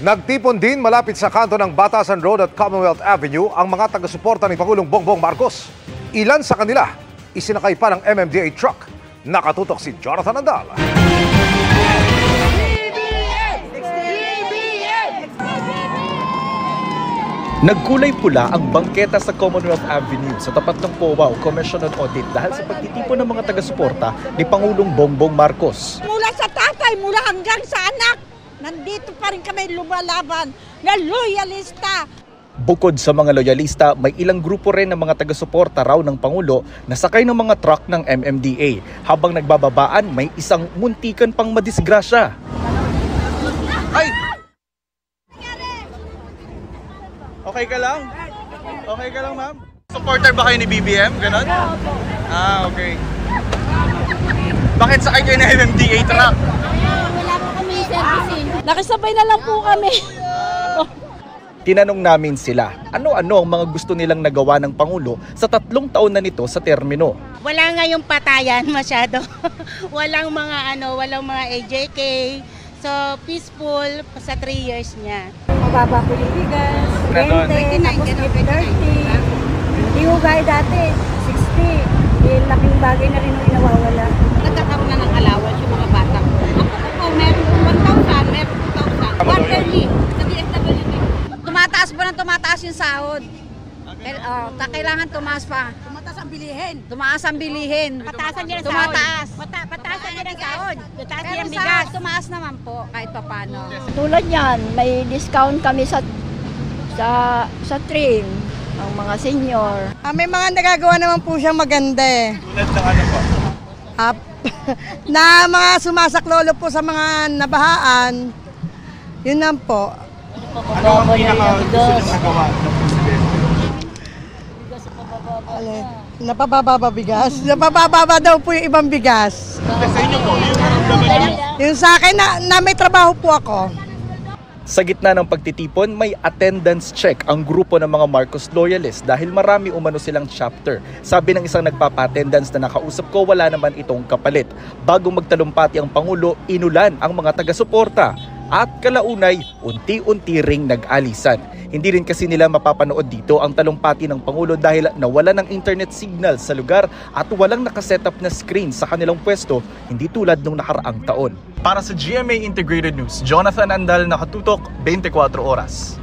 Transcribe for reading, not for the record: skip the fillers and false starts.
Nagtipon din malapit sa kanto ng Batasan Road at Commonwealth Avenue ang mga taga-suporta ni Pangulong Bongbong Marcos. Ilan sa kanila, isinakay pa ng MMDA truck. Nakatutok si Jonathan Andal. Nagkulay pula ang bangketa sa Commonwealth Avenue sa tapat ng POA o Commission on Audit dahil sa pagtitipon ng mga taga-suporta ni Pangulong Bongbong Marcos. Mula sa tatay, mula hanggang sa anak, nandito pa rin kami lumalaban na loyalista. Bukod sa mga loyalista, may ilang grupo rin ng mga taga-suporta raw ng Pangulo na sakay ng mga truck ng MMDA. Habang nagbababaan, may isang muntikan pang madisgrasya. Ay! Okay ka lang? Okay ka lang, ma'am? Supporter ba kayo ni BBM? Ganon? Ah, okay. Bakit sakay kayo ng MMDA truck? Wala po kami servicing. Nakisabay na lang po kami. Tinanong namin sila, ano-ano ang mga gusto nilang nagawa ng Pangulo sa 3 taon na nito sa termino. Wala nga yung patayan masyado. walang mga AJK. So, peaceful sa 3 years niya. Mababa po yung bigas, 20, tapos 30. Hindi ko gaya dati, 60. Eh, laking bagay na rin yung nawawala. Nagkakaroon na ng allowance yung mga bata. Ako po, meron 1,000, meron 2,000. Quarterly, sa DSWD. Tumataas ba ng tumataas yung sahod? Kailangan tumaas pa. Tumataas ang bilihin. Tumaas ang bilihin. Pataasan din ang sahod. Tumataas. Pataasan din ang sahod. Pataasan din Pero ang bigas. tumaas naman po kahit papano. Tulad yan, may discount kami sa train, ang mga senior. May mga nagagawa naman po siyang maganda eh. Tulad ng ano po? Na mga sumasaklolo po sa mga nabahaan, yun lang po. Ano ang pinaka-gusto niyong nagawa ng Presidente? Napababa bigas. Napababa daw po yung ibang bigas. Sa inyo po, yung naramdaman niyo? Yung sa akin na may trabaho po ako. Sa gitna ng pagtitipon, may attendance check ang grupo ng mga Marcos loyalists dahil marami umano silang chapter. Sabi ng isang nagpapa-attendance na nakausap ko, wala naman itong kapalit. Bago magtalumpati ang Pangulo, inulan ang mga taga-suporta. At kalaunay, unti-unti ring nag-alisan. Hindi rin kasi nila mapapanood dito ang talumpati ng Pangulo dahil nawala ng internet signal sa lugar at walang nakasetup na screen sa kanilang pwesto, hindi tulad nung nakaraang taon. Para sa GMA Integrated News, Jonathan Andal, nakatutok, 24 oras.